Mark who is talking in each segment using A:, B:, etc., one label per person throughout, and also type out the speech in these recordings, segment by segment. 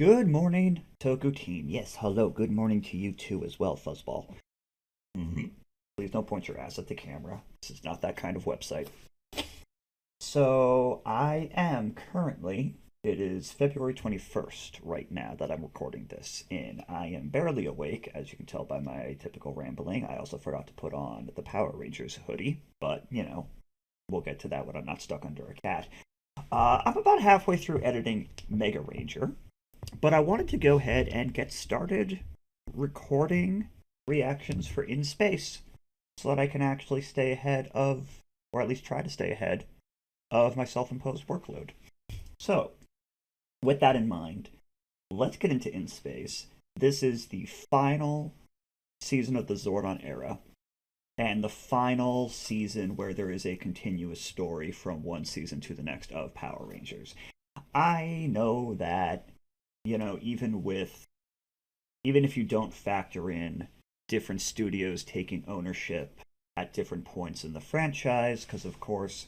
A: Good morning, Toku team. Yes, hello. Good morning to you too as well, Fuzzball. Please don't point your ass at the camera. This is not that kind of website. So, I am currently, it is February 21st right now that I'm recording this in. I am barely awake, as you can tell by my typical rambling. I also forgot to put on the Power Rangers hoodie, but, we'll get to that when I'm not stuck under a cat. I'm about halfway through editing Mega Ranger, but I wanted to go ahead and get started recording reactions for In Space so that I can actually stay ahead of, or at least try to stay ahead of my self-imposed workload. So, with that in mind, let's get into In Space. This is the final season of the Zordon era, and the final season where there is a continuous story from one season to the next of Power Rangers. I know that, even if you don't factor in different studios taking ownership at different points in the franchise, because of course,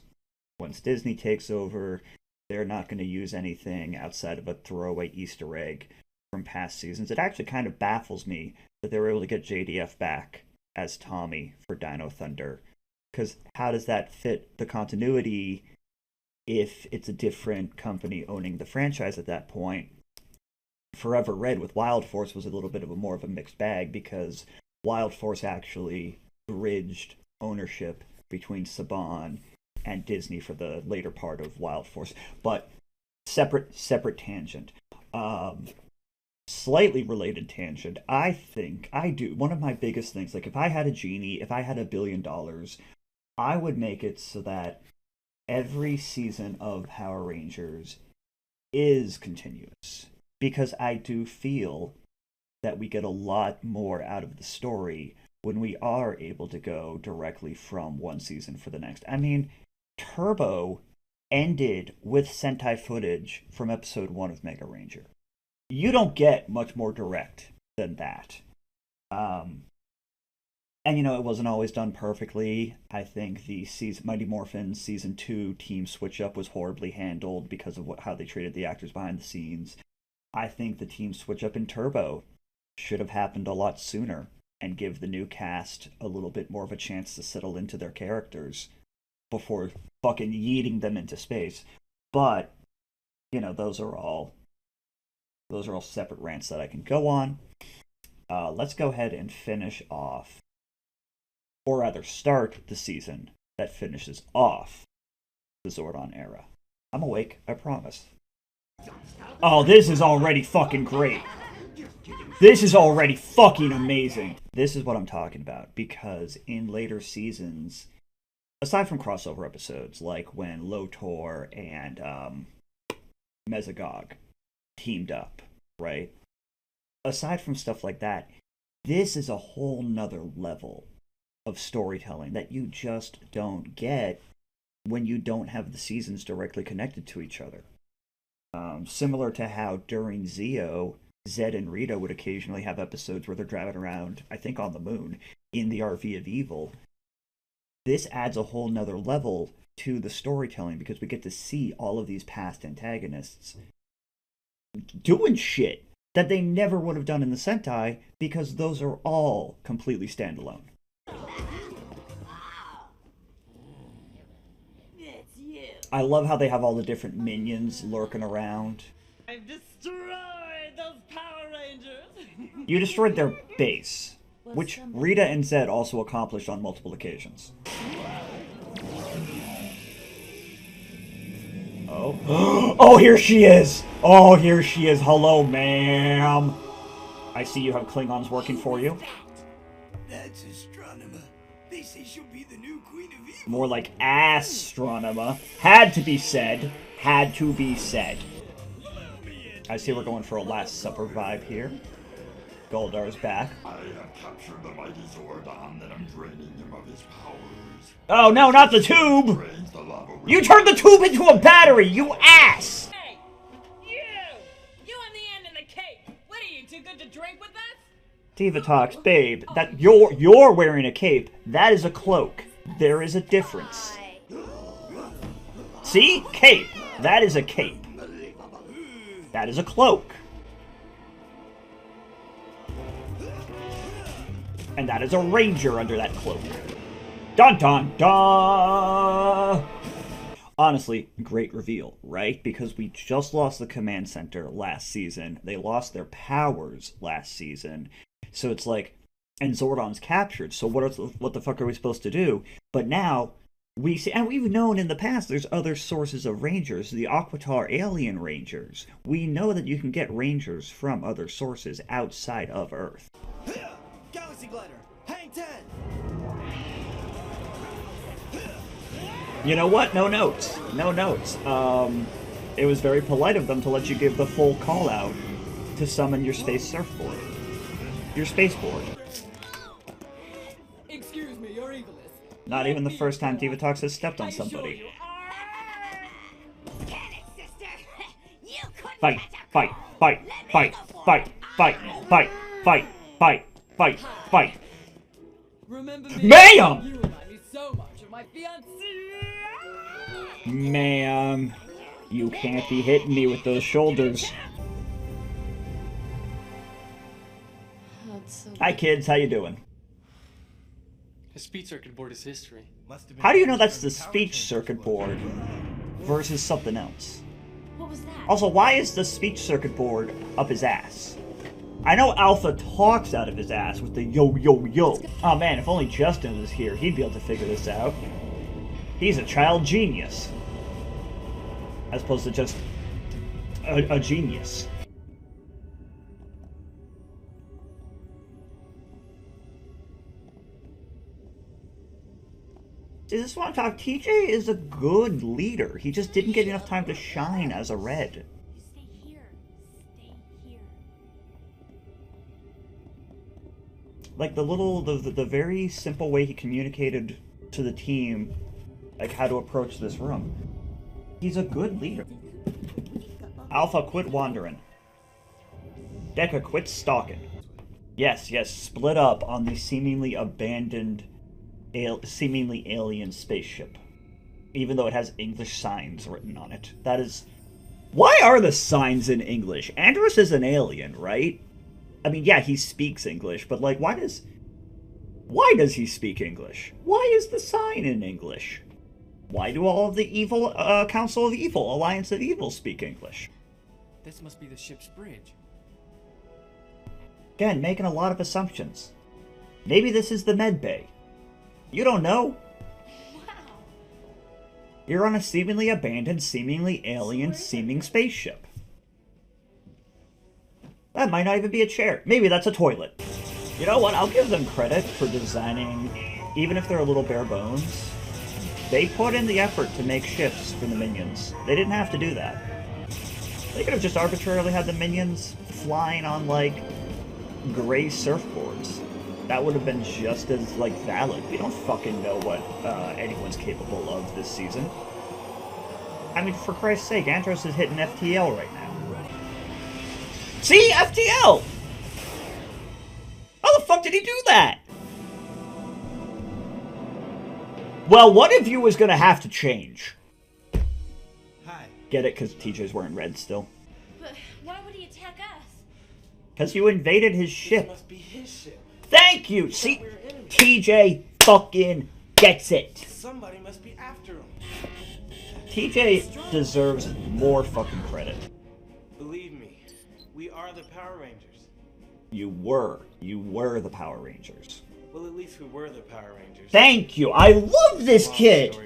A: once Disney takes over, they're not going to use anything outside of a throwaway Easter egg from past seasons. It actually kind of baffles me that they were able to get JDF back as Tommy for Dino Thunder, because how does that fit the continuity if it's a different company owning the franchise at that point? Forever Red with Wild Force was a little bit of more of a mixed bag because Wild Force actually bridged ownership between Saban and Disney for the later part of Wild Force. But separate tangent. Slightly related tangent. One of my biggest things, like if I had a genie, if I had $1 billion, I would make it so that every season of Power Rangers is continuous. Because I do feel that we get a lot more out of the story when we are able to go directly from one season for the next. I mean, Turbo ended with Sentai footage from episode 1 of Mega Ranger. You don't get much more direct than that. And it wasn't always done perfectly. I think the Mighty Morphin Season 2 team switch-up was horribly handled because of how they treated the actors behind the scenes. I think the team switch-up in Turbo should have happened a lot sooner and give the new cast a little bit more of a chance to settle into their characters before fucking yeeting them into space. But, those are all separate rants that I can go on. Let's go ahead and finish off, or rather start the season that finishes off the Zordon era. I'm awake, I promise. Oh, this is already fucking great. This is already fucking amazing. This is what I'm talking about, because in later seasons, aside from crossover episodes, like when Lotor and Mesogog teamed up, right? Aside from stuff like that, this is a whole nother level of storytelling that you just don't get when you don't have the seasons directly connected to each other. Similar to how during Zeo, Zed and Rita would occasionally have episodes where they're driving around, I think on the moon, in the RV of Evil. This adds a whole nother level to the storytelling because we get to see all of these past antagonists doing shit that they never would have done in the Sentai because those are all completely standalone. I love how they have all the different minions lurking around.
B: I've destroyed those Power Rangers!
A: You destroyed their base, which Rita and Zed also accomplished on multiple occasions. Oh. Oh, here she is! Oh, here she is. Hello, ma'am. I see you have Klingons working for you.
C: That's Astronema. They say she'll be the new Queen of Evil.
A: More like Astronema. Had to be said. Had to be said. I see we're going for a Last Supper vibe here. Goldar's back.
D: I have captured the mighty Zordon, and I'm draining him of his powers.
A: Oh no, not the tube! You turned the tube into a battery, you ass!
B: Hey! You on the end in the cape! What are you, too good to drink with us?
A: Diva talks, babe, that you're wearing a cape. That is a cloak. There is a difference. See? Cape. That is a cape. That is a cloak. And that is a ranger under that cloak. Dun dun dun! Honestly, great reveal, right? Because we just lost the command center last season. They lost their powers last season. So it's like, and Zordon's captured. So what the fuck are we supposed to do? But now we see, and we've known in the past there's other sources of rangers, the Aquitar alien rangers. We know that you can get rangers from other sources outside of Earth.
C: Galaxy Glider, hang 10!
A: You know what? No notes. No notes. It was very polite of them to let you give the full call out to summon your space surfboard. Your spaceboard.
B: Excuse me, your evilness.
A: Not even the first time Divatox has stepped on somebody. Fight, fight, fight, fight, fight, fight, fight, fight, fight, fight, fight.
B: Remember me?
A: Ma'am!
B: You remind me so much of my fiancée.
A: Ma'am, you can't be hitting me with those shoulders. Hi kids, how you doing?
E: The speech circuit board is history.
A: How do you know that's the speech circuit board versus something else?
F: What was that?
A: Also, why is the speech circuit board up his ass? I know Alpha talks out of his ass with the yo yo yo. Oh man, if only Justin was here, he'd be able to figure this out. He's a child genius. As opposed to just a genius. See, this is what I'm talking. TJ is a good leader. He just didn't get enough time to shine as a red.
F: You stay here. Stay here.
A: Like the very simple way he communicated to the team, like how to approach this room. He's a good leader. Alpha, quit wandering. Deca, quit stalking. Yes, split up on the seemingly abandoned, seemingly alien spaceship. Even though it has English signs written on it. That is... Why are the signs in English? Andros is an alien, right? I mean, yeah, he speaks English, but like, why does he speak English? Why is the sign in English? Why do all of the evil, Council of Evil, Alliance of Evil speak English?
E: This must be the ship's bridge.
A: Again, making a lot of assumptions. Maybe this is the med bay. You don't know.
F: Wow.
A: You're on a seemingly abandoned, seemingly alien, seeming spaceship. That might not even be a chair. Maybe that's a toilet. You know what? I'll give them credit for designing, even if they're a little bare bones. They put in the effort to make ships for the minions. They didn't have to do that. They could have just arbitrarily had the minions flying on, like, gray surfboards. That would have been just as, like, valid. We don't fucking know what anyone's capable of this season. I mean, for Christ's sake, Andros is hitting FTL right now. See? FTL! How the fuck did he do that? Well, one of you is gonna have to change.
C: Hi.
A: Get it? Because TJ's wearing red still.
F: But why would he attack us?
A: Because you invaded his ship.
C: Must be his ship.
A: Thank you! See? TJ fucking gets it.
C: Somebody must be after him.
A: TJ deserves more fucking credit.
C: Believe me, we are the Power Rangers.
A: You were the Power Rangers.
C: Well, at least we were the Power Rangers.
A: Thank you! I love this kid!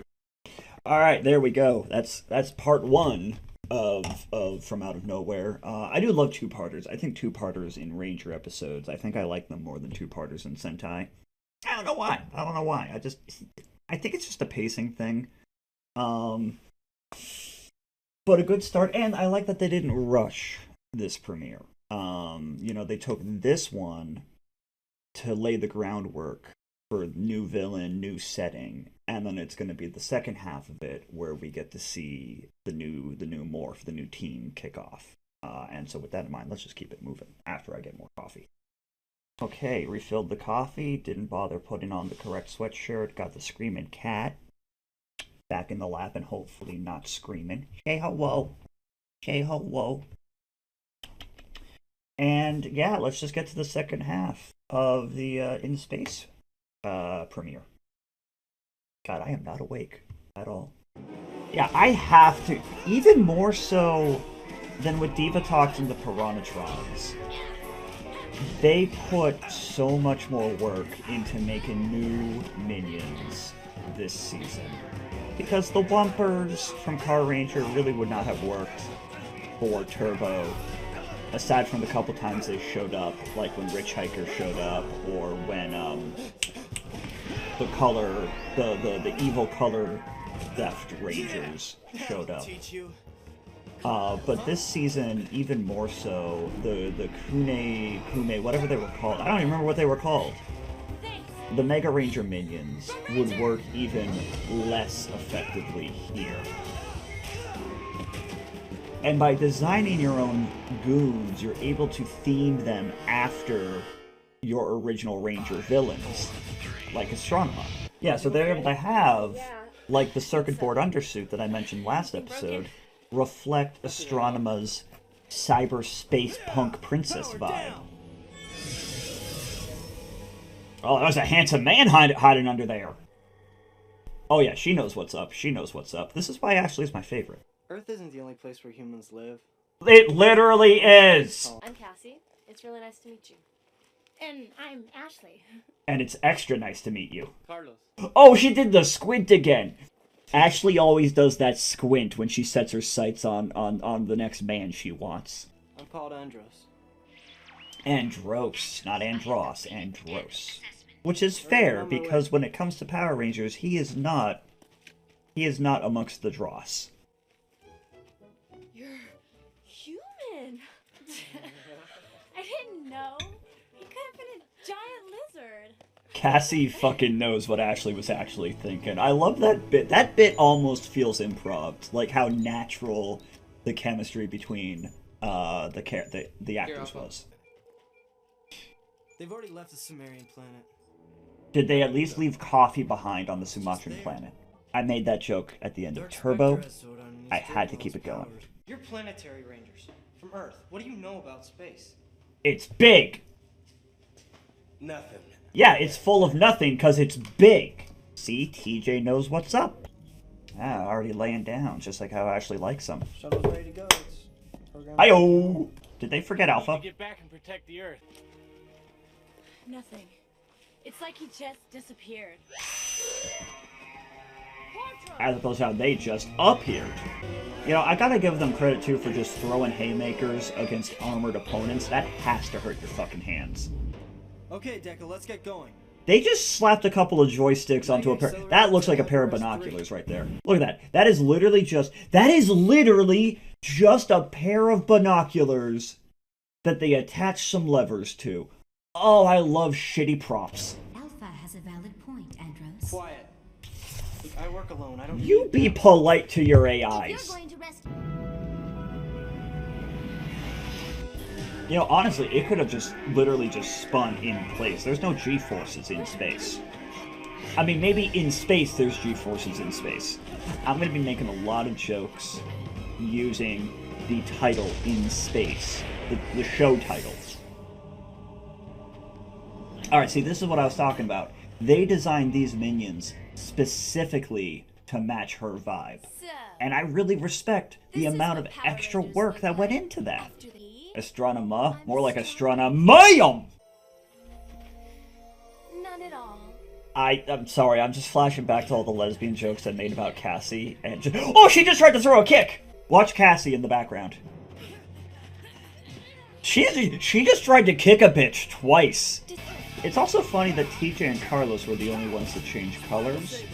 A: Alright, there we go. That's part one of From Out of Nowhere. I do love two-parters. I think two-parters in Ranger episodes, I think I like them more than two-parters in Sentai. I don't know why. I think it's just a pacing thing. But a good start, and I like that they didn't rush this premiere. You know, they took this one to lay the groundwork for new villain, new setting, and then it's going to be the second half of it where we get to see the new morph, the new team kick off. And so with that in mind, let's just keep it moving after I get more coffee. Okay, refilled the coffee, didn't bother putting on the correct sweatshirt, got the screaming cat back in the lap and hopefully not screaming. Say hello. Say hello. And yeah, let's just get to the second half of the In Space premiere. God, I am not awake at all. Yeah, I have to, even more so than with Diva Talks and the Piranhatrons. They put so much more work into making new minions this season. Because the Wumpers from Car Ranger really would not have worked for Turbo, aside from the couple times they showed up, like when Rich Hiker showed up, or when the evil color theft rangers showed up. But this season, even more so, the Kume, whatever they were called, I don't even remember what they were called. The Mega Ranger minions would work even less effectively here. And by designing your own goons, you're able to theme them after your original Ranger villains, like Astronema. Yeah, so they're able to have, like the circuit board undersuit that I mentioned last episode, reflect Astronema's cyberspace punk princess vibe. Oh, there's a handsome man hiding under there. Oh yeah, she knows what's up. She knows what's up. This is why Ashley's my favorite.
G: Earth isn't the only place where humans live.
A: It literally is!
F: I'm Cassie. It's really nice to meet you. And I'm Ashley.
A: And it's extra nice to meet you.
E: Carlos.
A: Oh, she did the squint again! Ashley always does that squint when she sets her sights on the next man she wants.
G: I'm called Andros.
A: Andros, not Andros, Andros. Which is fair, because when it comes to Power Rangers, he is not amongst the dross.
F: You're human. I didn't know. He could have been a giant lizard.
A: Cassie fucking knows what Ashley was actually thinking. I love that bit. That bit almost feels improv, like how natural the chemistry between the actors was.
G: They've already left the Sumerian planet.
A: Did they at least leave coffee behind on the Sumatran planet? I made that joke at the end of Turbo. I had to keep it going.
G: You're planetary rangers from Earth. What do you know about space?
A: It's big!
C: Nothing.
A: Yeah, it's full of nothing because it's big. See, TJ knows what's up. Ah, already laying down, just like how Ashley likes them.
G: Shuttle's ready to go.
A: Hi-oh! Did they forget Alpha?
E: Get back and protect the Earth.
F: Nothing. It's like he just disappeared.
A: As opposed to how they just appeared. You know, I gotta give them credit too for just throwing haymakers against armored opponents. That has to hurt your fucking hands.
G: Okay, Deca, let's get going.
A: They just slapped a couple of joysticks onto a pair. That looks like a pair of binoculars right there. Look at that. That is literally just a pair of binoculars that they attach some levers to. Oh, I love shitty props.
H: Alpha has a valid point, Andros.
G: Quiet. Look, I work alone. I don't
A: You
G: need
A: be
G: help.
A: polite to your
H: If you're
A: AIs.
H: going to rest...
A: You know, honestly, it could have just literally just spun in place. There's no G-forces in space. I mean, maybe in space there's G-forces in space. I'm going to be making a lot of jokes using the title In Space, the show title. Alright, see, this is what I was talking about. They designed these minions specifically to match her vibe. And I really respect the amount of extra work that went into that. Astronema? More like Astronomium!
F: None at all.
A: I'm sorry, I'm just flashing back to all the lesbian jokes I made about Cassie, and just— oh, she just tried to throw a kick! Watch Cassie in the background. She just tried to kick a bitch twice. It's also funny that TJ and Carlos were the only ones to change colors.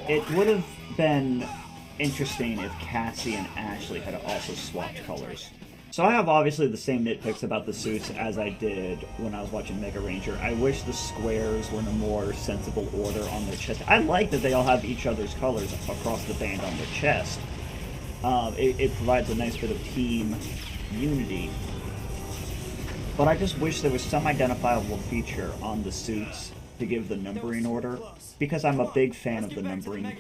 A: It would have been interesting if Cassie and Ashley had also swapped colors. So I have obviously the same nitpicks about the suits as I did when I was watching Mega Ranger. I wish the squares were in a more sensible order on their chest. I like that they all have each other's colors across the band on their chest. It provides a nice bit of team unity. But I just wish there was some identifiable feature on the suits to give the numbering order, because I'm a big fan of the numbering,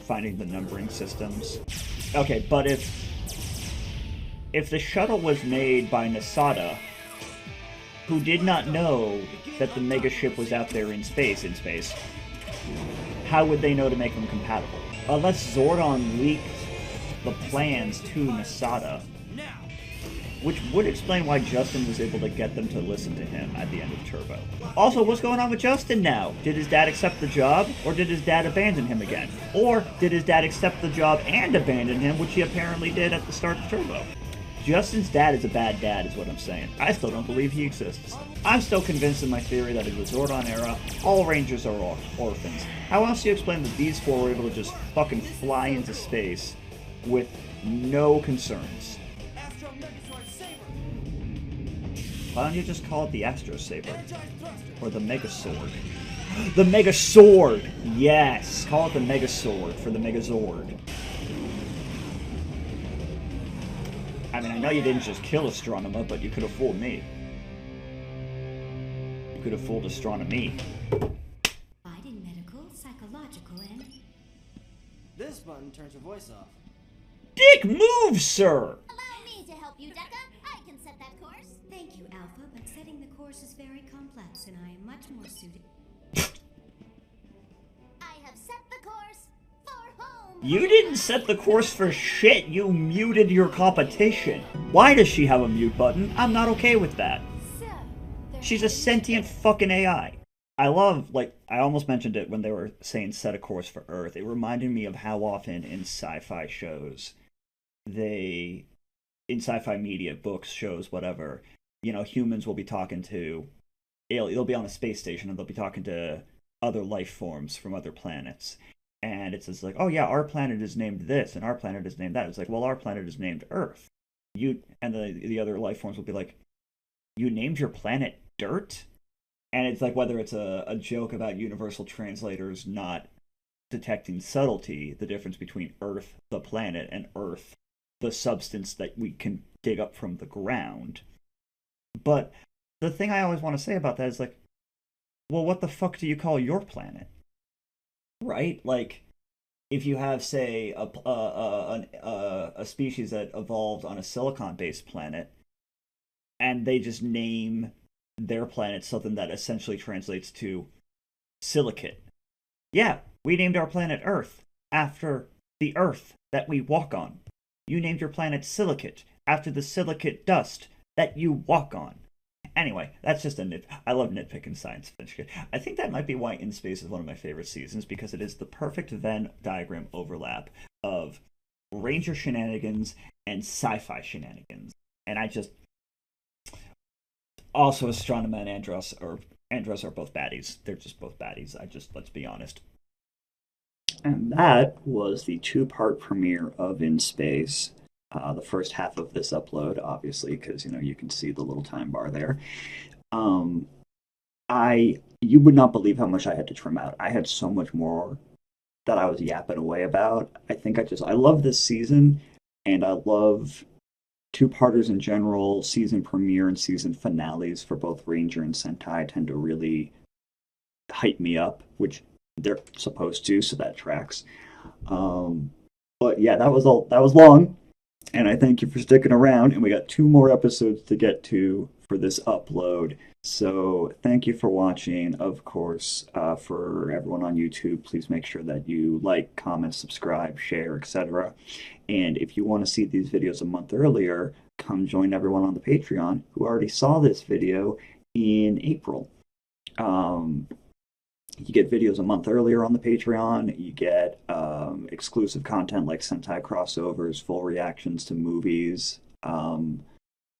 A: finding the numbering systems. Okay, but if if the shuttle was made by Nasada, who did not know that the mega ship was out there in space, how would they know to make them compatible? Unless Zordon leaked the plans to Nasada, which would explain why Justin was able to get them to listen to him at the end of Turbo. Also, what's going on with Justin now? Did his dad accept the job, or did his dad abandon him again? Or did his dad accept the job and abandon him, which he apparently did at the start of Turbo? Justin's dad is a bad dad, is what I'm saying. I still don't believe he exists. I'm still convinced in my theory that in the Zordon era, all Rangers are orphans. How else do you explain that these four were able to just fucking fly into space with no concerns? Why don't you just call it the Astro Saber? Or the Mega Sword? The Mega Sword! Yes! Call it the Mega Sword for the Megazord. I mean, I know you didn't just kill Astronema, but you could have fooled me. You could have fooled Astronomy.
H: Providing medical, psychological, and...
G: This button turns your voice off.
A: Dick move, sir!
I: Allow me to help you, Deca. I can set that course.
H: Thank you, Alpha, but setting the course is very complex, and I am much more suited...
I: I have set the course for home.
A: You didn't set the course for shit. You muted your competition. Why does she have a mute button? I'm not okay with that.
I: So,
A: She's a sentient fucking AI. I love, like, I almost mentioned it when they were saying set a course for Earth. It reminded me of how often in sci-fi shows in sci-fi media, books, shows, whatever, you know, humans will be talking to, they'll be on a space station and they'll be talking to other life forms from other planets. And it's just like, oh yeah, our planet is named this and our planet is named that. It's like, well, our planet is named Earth. And the other life forms will be like, you named your planet Dirt? And it's like, whether it's a joke about universal translators not detecting subtlety, the difference between Earth, the planet, and Earth, the substance that we can dig up from the ground. But the thing I always want to say about that is like, well, what the fuck do you call your planet? Right? Like, if you have, say, a species that evolved on a silicon-based planet, and they just name their planet something that essentially translates to silicate. Yeah, we named our planet Earth after the Earth that we walk on. You named your planet Silicate after the silicate dust that you walk on. Anyway, that's just a nit. I love nitpicking science fiction. I think that might be why In Space is one of my favorite seasons, because it is the perfect Venn diagram overlap of Ranger shenanigans and sci-fi shenanigans. And I just... Also, Astronema and Andros are both baddies. They're just both baddies. Let's be honest. And that was the two-part premiere of In Space. The first half of this upload, obviously, because you can see the little time bar there. You would not believe how much I had to trim out. I had so much more that I was yapping away about. I love this season, and I love two-parters in general. Season premiere and season finales for both Ranger and Sentai tend to really hype me up, which they're supposed to, so that tracks. But yeah, that was long. And I thank you for sticking around, and we got 2 more episodes to get to for this upload. So thank you for watching. Of course, for everyone on YouTube, please make sure that you like, comment, subscribe, share, etc. And if you want to see these videos a month earlier, come join everyone on the Patreon who already saw this video in April. You get videos a month earlier on the Patreon. You get exclusive content like Sentai crossovers, full reactions to movies,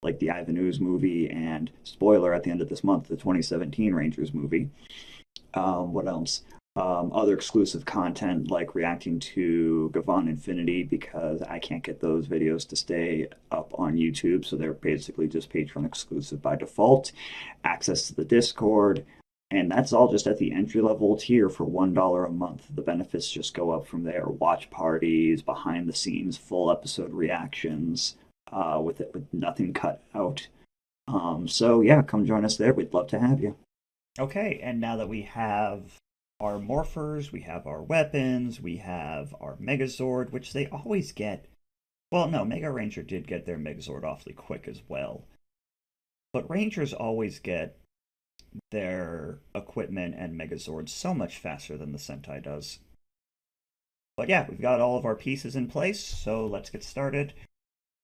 A: like the Ivan Ooze movie, and spoiler at the end of this month, the 2017 Rangers movie. What else? Other exclusive content like reacting to Gavon Infinity, because I can't get those videos to stay up on YouTube, so they're basically just Patreon exclusive by default. Access to the Discord. And that's all just at the entry-level tier for $1 a month. The benefits just go up from there. Watch parties, behind-the-scenes, full episode reactions, with nothing cut out. So yeah, come join us there. We'd love to have you. Okay, and now that we have our morphers, we have our weapons, we have our Megazord, which they always get Well, no, Mega Ranger did get their Megazord awfully quick as well. But Rangers always get their equipment and Megazords so much faster than the Sentai does. But yeah, we've got all of our pieces in place, so let's get started.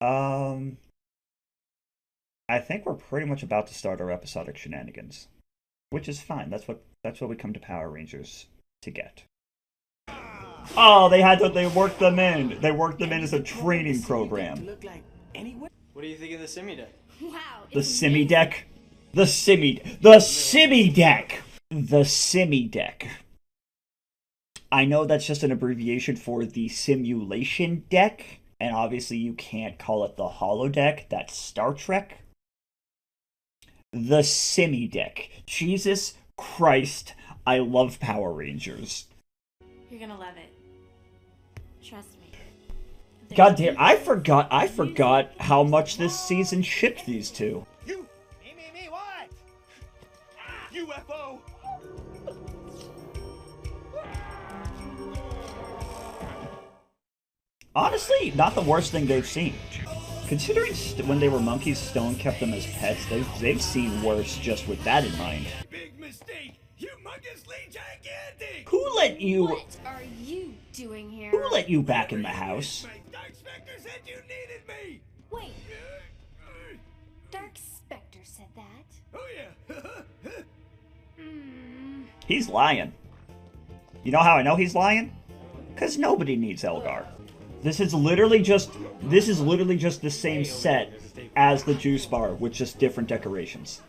A: I think we're pretty much about to start our episodic shenanigans, which is fine. That's what we come to Power Rangers to get. Oh, they worked them in. They worked them in as a training program.
G: What do you think of the Simi deck?
H: Wow.
A: The Simi deck. The Simi deck. The Simi deck. I know that's just an abbreviation for the simulation deck, and obviously you can't call it the holodeck. That's Star Trek. The Simi deck. Jesus Christ, I love Power Rangers.
F: You're gonna love it. Trust me.
A: God damn, I forgot how much this season shipped these two.
C: You! Me, what? UFO!
A: Honestly, not the worst thing they've seen. Considering when they were monkeys, Stone kept them as pets, they've seen worse just with that in mind.
C: Big mistake! Humongously gigantic!
A: Who let you...
F: What are you doing here?
A: Who let you back in the house?
C: My Dark Spectre said you needed me!
F: Wait, Dark Spectre said that?
C: Oh yeah!
A: He's lying. You know how I know he's lying? Because nobody needs Elgar. This is literally just the same set as the juice bar with just different decorations.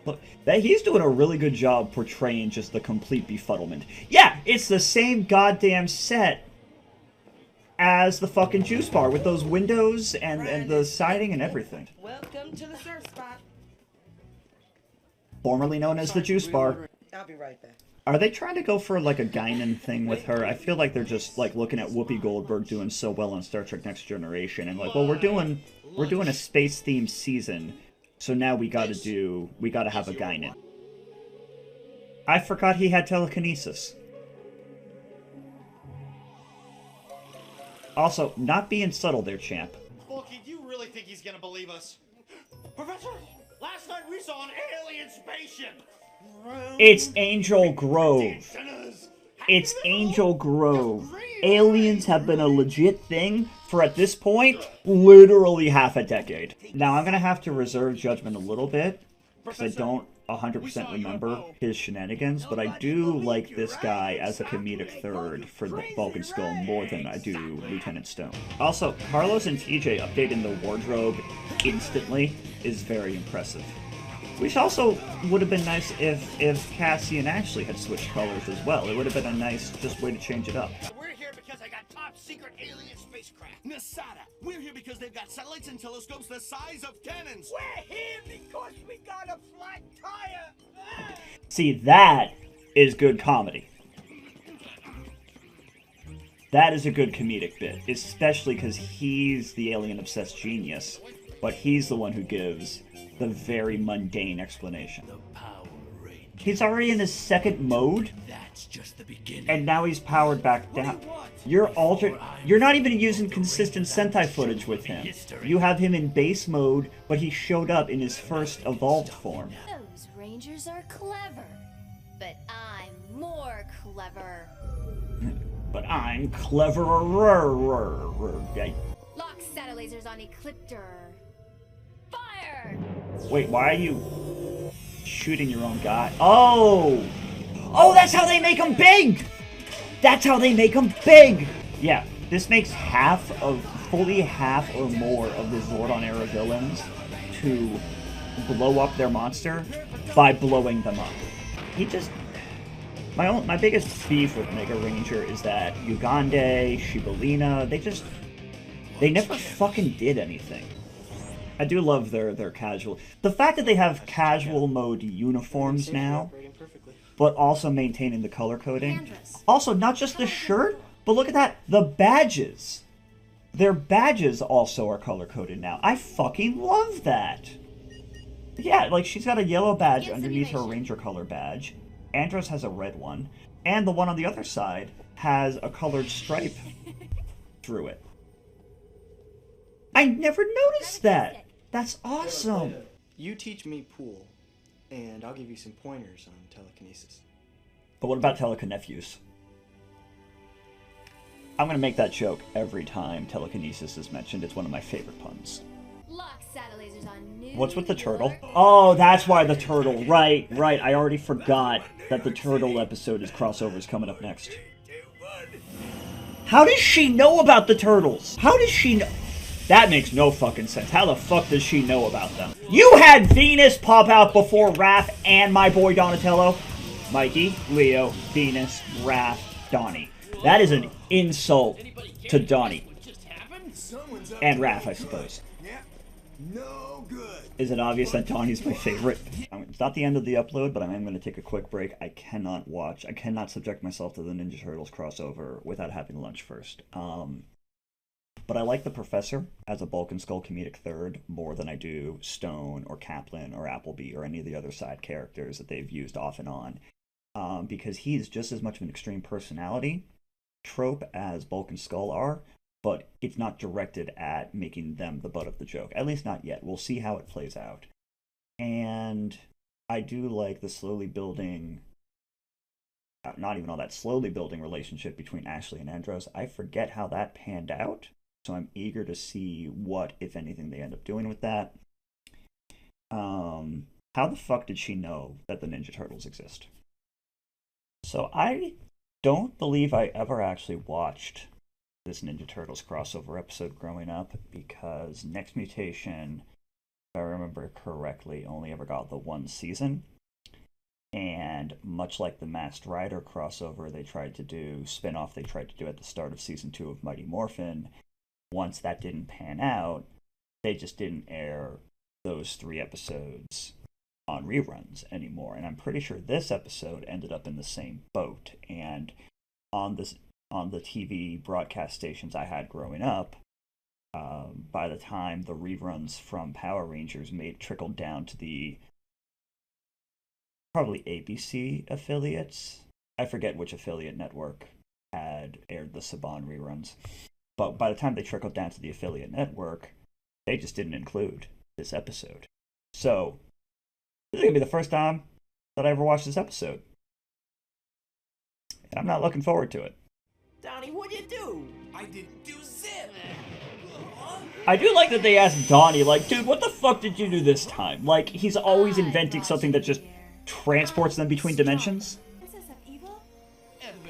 A: Look, he's doing a really good job portraying just the complete befuddlement. Yeah, it's the same goddamn set as the fucking juice bar with those windows and the siding and everything.
B: Welcome to the surf spot.
A: Formerly known as the juice bar.
B: I'll be right back.
A: Are they trying to go for like a Guinan thing with her? I feel like they're just like looking at Whoopi Goldberg doing so well on Star Trek Next Generation and like, well, we're doing a space themed season, so now we gotta have a Guinan. I forgot he had telekinesis. Also, not being subtle there, champ.
C: Bulky, do you really think he's gonna believe us? Professor, last night we saw an alien spaceship!
A: It's Angel Grove. It's Angel Grove. Aliens have been a legit thing for, at this point, literally half a decade. Now, I'm going to have to reserve judgment a little bit, because I don't 100% remember his shenanigans, but I do like this guy as a comedic third for the Vulcan Skull more than I do Lieutenant Stone. Also, Carlos and TJ updating the wardrobe instantly is very impressive. Which also would have been nice if Cassie and Ashley had switched colors as well. It would have been a nice just way to change it up.
C: We're here because I got top secret alien spacecraft. Nasada, we're here because they've got satellites and telescopes the size of cannons. We're here because we got a flat tire.
A: See, that is good comedy. That is a good comedic bit, especially because he's the alien-obsessed genius, but he's the one who gives the very mundane explanation. He's already in his second mode,
C: That's just the beginning.
A: and now he's powered back down. You're not even using consistent Sentai footage with him. You have him in base mode, but he showed up in his first evolved form.
F: Those Rangers are clever, but I'm more clever.
A: But I'm cleverer.
F: Lock shadow lasers on Ecliptor. Fire!
A: Wait, why are you shooting your own guy? Oh! Oh, that's how they make them big! That's how they make them big! Yeah, this makes fully half or more of the Zordon-era villains to blow up their monster by blowing them up. My biggest beef with Mega Ranger is that Ugande, Shibolina, they never fucking did anything. I do love their casual. The fact that they have casual mode uniforms now, but also maintaining the color coding. Also, not just the shirt, but look at that, the badges. Their badges also are color coded now. I fucking love that. Yeah, like she's got a yellow badge underneath her Ranger color badge. Andros has a red one, and the one on the other side has a colored stripe through it. I never noticed that. That's awesome.
G: You teach me pool, and I'll give you some pointers on telekinesis.
A: But what about telekinephews? I'm gonna make that joke every time telekinesis is mentioned. It's one of my favorite puns.
F: Lock satellasers on new
A: What's with the turtle?
F: York.
A: Oh, that's why the turtle. Right. I already forgot that the turtle episode is crossovers coming up next. How does she know about the turtles? How does she know? That makes no fucking sense. How the fuck does she know about them? You had Venus pop out before Raph and my boy Donatello. Mikey, Leo, Venus, Raph, Donnie. That is an insult to Donnie. And Raph, I suppose.
C: No good.
A: Is it obvious that Donnie's my favorite? It's not the end of the upload, but I am going to take a quick break. I cannot subject myself to the Ninja Turtles crossover without having lunch first. But I like the Professor as a Bulk and Skull comedic third more than I do Stone or Kaplan or Appleby or any of the other side characters that they've used off and on. Because he's just as much of an extreme personality trope as Bulk and Skull are, but it's not directed at making them the butt of the joke. At least not yet. We'll see how it plays out. And I do like the slowly building, not even all that slowly building relationship between Ashley and Andros. I forget how that panned out, so I'm eager to see what, if anything, they end up doing with that. How the fuck did she know that the Ninja Turtles exist? So I don't believe I ever actually watched this Ninja Turtles crossover episode growing up, because Next Mutation, if I remember correctly, only ever got the one season. And much like the Masked Rider crossover they tried to do, spin-off they tried to do at the start of season 2 of Mighty Morphin, once that didn't pan out, they just didn't air those 3 episodes on reruns anymore. And I'm pretty sure this episode ended up in the same boat. And on the TV broadcast stations I had growing up, by the time the reruns from Power Rangers trickled down to the probably ABC affiliates. I forget which affiliate network had aired the Saban reruns. But by the time they trickled down to the affiliate network, they just didn't include this episode. So, this is going to be the first time that I ever watched this episode. And I'm not looking forward to it.
C: Donnie, what'd you do? I didn't do zip.
A: I do like that they asked Donnie, like, dude, what the fuck did you do this time? Like, he's always inventing something that just transports them between dimensions.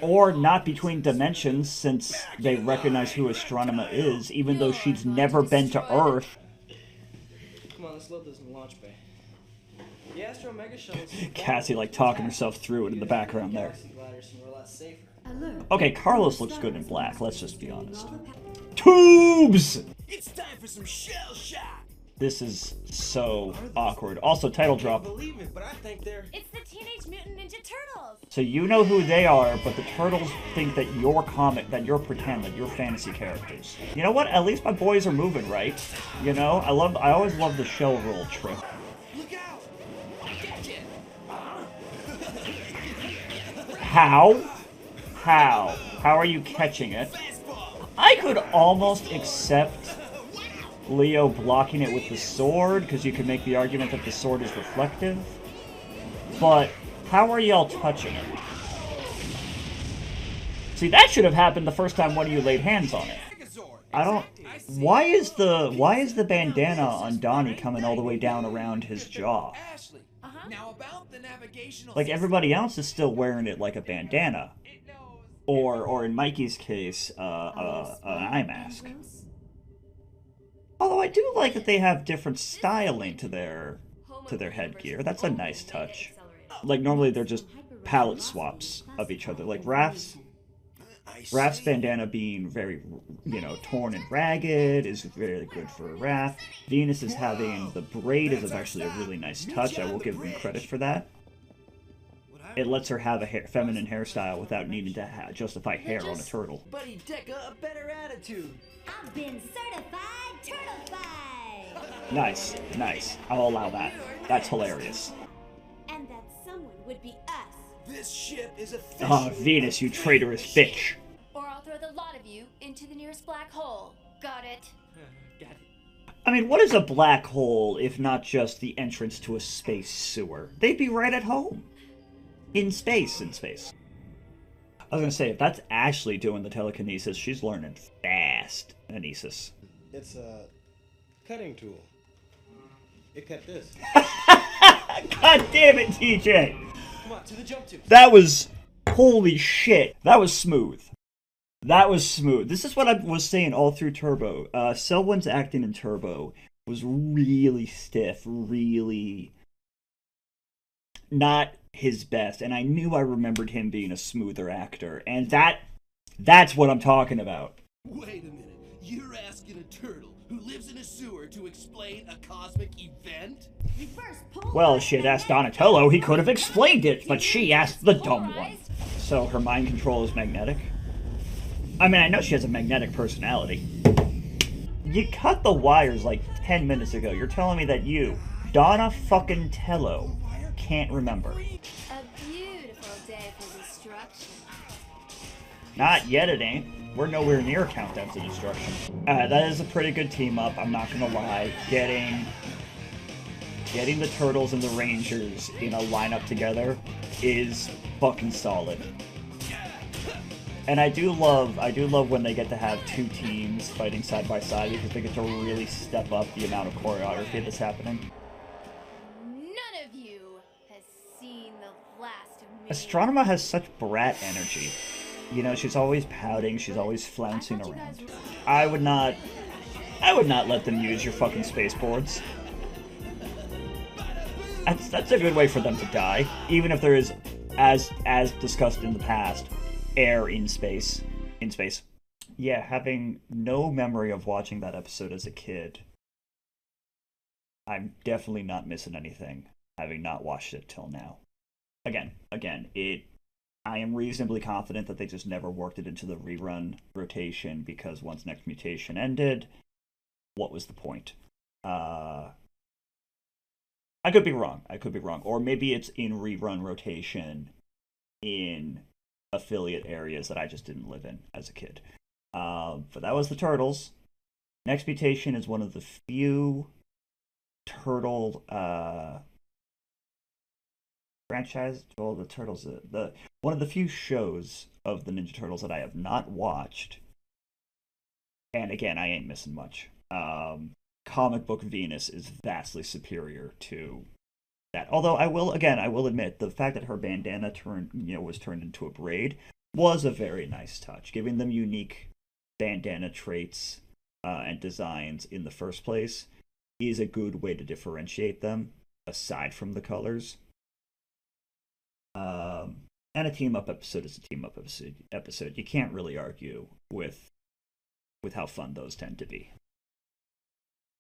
A: Or not between dimensions, since they recognize who Astronema is, even though she's never been to Earth.
G: Come on, let's load this in the launch bay. The Astro Mega Shuttle.
A: Cassie, like, talking herself through it in the background there.
G: We're a lot safer.
A: Okay, Carlos looks good in black, let's just be honest. Tubes!
C: It's time for some shell shock.
A: This is so awkward. Also, title drop.
G: Believe me, but I think they're.
F: It's the Teenage Mutant Ninja Turtles.
A: So you know who they are, but the Turtles think that you're pretend, that you're fantasy characters. You know what? At least my boys are moving right. You know, I always love the shell roll trick.
C: Look out!
A: How? How are you catching it? I could almost accept Leo blocking it with the sword, because you could make the argument that the sword is reflective. But how are y'all touching it? See, that should have happened the first time one of you laid hands on it. I don't. Why is the bandana on Donnie coming all the way down around his jaw? Like, everybody else is still wearing it like a bandana, or in Mikey's case, an eye mask. Although I do like that they have different styling to their headgear. That's a nice touch. Like, normally they're just palette swaps of each other. Like Raph's bandana being very, torn and ragged is very good for Raph. Venus is having the braid is actually a really nice touch. I will give them credit for that. It lets her have a feminine hairstyle without needing to justify hair on a turtle.
G: Buddy Deca, a better attitude.
H: I've been certified turtleified.
A: Nice. I'll allow that. That's hilarious.
H: And that someone would be us.
C: This ship is a fish.
A: Ah, Venus, you traitorous bitch.
F: Or I'll throw the lot of you into the nearest black hole. Got it?
G: Got it.
A: I mean, what is a black hole if not just the entrance to a space sewer? They'd be right at home. In space. I was gonna say, if that's Ashley doing the telekinesis, she's learning fast. Anesis.
J: It's a cutting tool. It cut this.
A: God damn it, TJ!
G: Come on, to the jump tube.
A: That was... Holy shit. That was smooth. That was smooth. This is what I was saying all through Turbo. Selwyn's acting in Turbo was really stiff, really not his best, and I knew I remembered him being a smoother actor, and that's what I'm talking about.
C: Wait a minute. You're asking a turtle who lives in a sewer to explain a cosmic event?
A: Well, she had asked Donatello, he could have explained it, but she asked the dumb one. So her mind control is magnetic? I mean, I know she has a magnetic personality. You cut the wires like 10 minutes ago. You're telling me that you, Donna fucking Tello, can't remember.
F: A beautiful day for destruction.
A: Not yet, it ain't. We're nowhere near Countdown to Destruction. That is a pretty good team up, I'm not gonna lie. Getting the Turtles and the Rangers in a lineup together is fucking solid. And I do love when they get to have two teams fighting side by side because they get to really step up the amount of choreography that's happening.
F: None of you has seen the last of me.
A: Astronema has such brat energy. You know, she's always pouting, she's always flouncing around. I would not let them use your fucking space-boards. That's a good way for them to die, even if there is, as discussed in the past, air in space. Yeah, having no memory of watching that episode as a kid, I'm definitely not missing anything, having not watched it till now. Again, I am reasonably confident that they just never worked it into the rerun rotation because once Next Mutation ended, what was the point? I could be wrong. Or maybe it's in rerun rotation in affiliate areas that I just didn't live in as a kid. But that was the Turtles. Next Mutation is one of the few Turtle franchise. Well, the Turtles, one of the few shows of the Ninja Turtles that I have not watched. And again, I ain't missing much. Comic book Venus is vastly superior to that. Although I will admit the fact that her bandana was turned into a braid was a very nice touch, giving them unique bandana traits and designs in the first place is a good way to differentiate them aside from the colors. And a team up episode is a team up episode. You can't really argue with how fun those tend to be.